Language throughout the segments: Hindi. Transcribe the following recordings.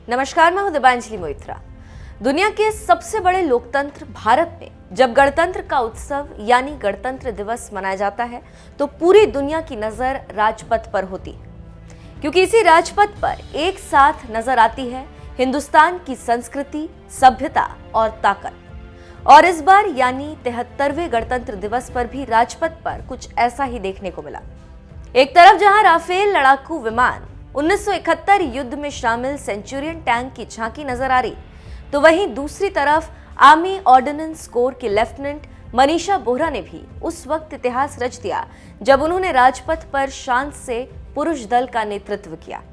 नमस्कार, मैं हूं दिबांजलि मोइत्रा। दुनिया के सबसे बड़े लोकतंत्र भारत में जब गणतंत्र का उत्सव यानी गणतंत्र दिवस मनाया जाता है तो पूरी दुनिया की नजर राजपथ पर होती है, क्योंकि इसी राजपथ पर एक साथ नजर आती है हिंदुस्तान की संस्कृति, सभ्यता और ताकत। और इस बार यानी 73वें गणतंत्र दिवस पर भी राजपथ पर कुछ ऐसा ही देखने को मिला। एक तरफ जहां राफेल लड़ाकू विमान 1971 युद्ध में शामिल सेंचुरियन टैंक की झांकी नजर आ रही, तो वहीं दूसरी तरफ आर्मी ऑर्डिनेंस कोर के लेफ्टिनेंट मनीषा बोहरा ने भी उस वक्त इतिहास रच दिया जब उन्होंने राजपथ पर शान से पुरुष दल का नेतृत्व किया।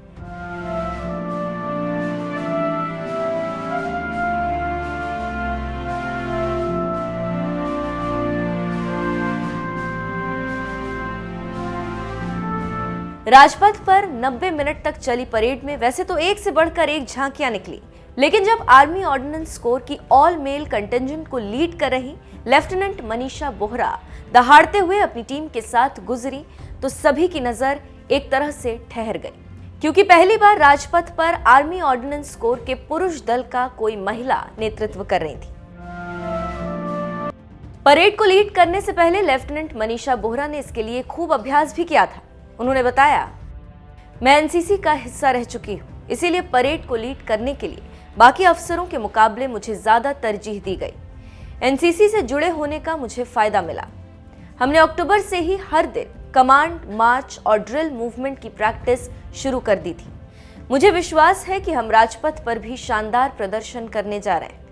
राजपथ पर 90 मिनट तक चली परेड में वैसे तो एक से बढ़कर एक झांकियां निकली, लेकिन जब आर्मी ऑर्डिनेंस कोर की ऑल मेल कंटिंजेंट को लीड कर रही लेफ्टिनेंट मनीषा बोहरा दहाड़ते हुए अपनी टीम के साथ गुजरी तो सभी की नजर एक तरह से ठहर गई, क्योंकि पहली बार राजपथ पर आर्मी ऑर्डिनेंस कोर के पुरुष दल का कोई महिला नेतृत्व कर रही थी। परेड को लीड करने से पहले लेफ्टिनेंट मनीषा बोहरा ने इसके लिए खूब अभ्यास भी किया था। उन्होंने बताया, मैं एनसीसी का हिस्सा रह चुकी हूँ, इसीलिए परेड को लीड करने के लिए बाकी अफसरों के मुकाबले मुझे ज्यादा तरजीह दी गई। एनसीसी से जुड़े होने का मुझे फायदा मिला। हमने अक्टूबर से ही हर दिन कमांड, मार्च और ड्रिल मूवमेंट की प्रैक्टिस शुरू कर दी थी। मुझे विश्वास है कि हम राजपथ पर भी शानदार प्रदर्शन करने जा रहे हैं।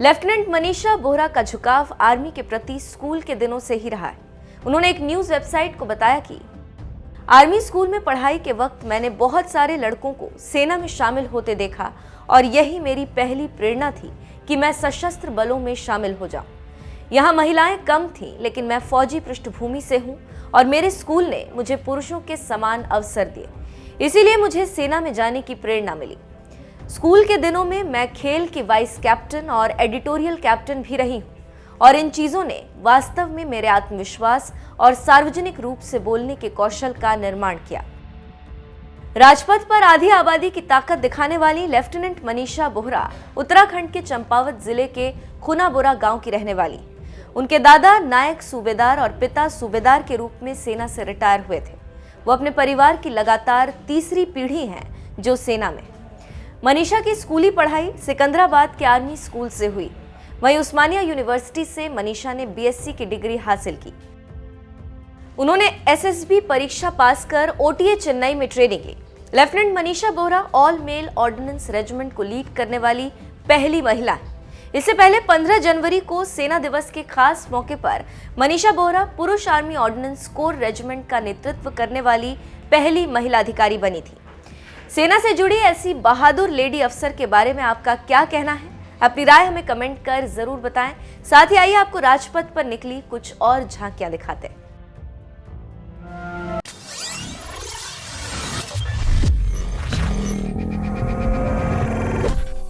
लेफ्टिनेंट मनीषा बोहरा का झुकाव आर्मी के प्रति स्कूल के दिनों से ही रहा है। उन्होंने एक न्यूज वेबसाइट को बताया कि आर्मी स्कूल में पढ़ाई के वक्त मैंने बहुत सारे लड़कों को सेना में शामिल होते देखा और यही मेरी पहली प्रेरणा थी कि मैं सशस्त्र बलों में शामिल हो जाऊं। यहाँ महिलाएं कम थीं, लेकिन मैं फौजी पृष्ठभूमि से हूं और मेरे स्कूल ने मुझे पुरुषों के समान अवसर दिए, इसीलिए मुझे सेना में जाने की प्रेरणा मिली। स्कूल के दिनों में मैं खेल की वाइस कैप्टन और एडिटोरियल कैप्टन भी रही हूं और इन चीजों ने वास्तव में मेरे आत्मविश्वास और सार्वजनिक रूप से बोलने के कौशल का निर्माण किया। राजपथ पर आधी आबादी की ताकत दिखाने वाली लेफ्टिनेंट मनीषा बोहरा उत्तराखंड के चंपावत जिले के खुनाबोरा गांव की रहने वाली। उनके दादा नायक सूबेदार और पिता सूबेदार के रूप में सेना से रिटायर हुए थे। वो अपने परिवार की लगातार तीसरी पीढ़ी हैं जो सेना में। मनीषा की स्कूली पढ़ाई सिकंदराबाद के आर्मी स्कूल से हुई। वहीं उस्मानिया यूनिवर्सिटी से मनीषा ने बीएससी की डिग्री हासिल की। उन्होंने एसएसबी परीक्षा पास कर ओटीए चेन्नई में ट्रेनिंग ली। Lieutenant Manisha Bohra all male ordnance regiment को लीड करने वाली पहली महिला है। इससे पहले 15 जनवरी को सेना दिवस के खास मौके पर मनीषा बोहरा पुरुष आर्मी ऑर्डिनेंस कोर रेजिमेंट का नेतृत्व करने वाली पहली महिला अधिकारी बनी थी। सेना से जुड़ी ऐसी बहादुर लेडी अफसर के बारे में आपका क्या कहना है? अपनी राय हमें कमेंट कर जरूर बताएं। साथ ही आइए आपको राजपथ पर निकली कुछ और झांकियां दिखाते हैं।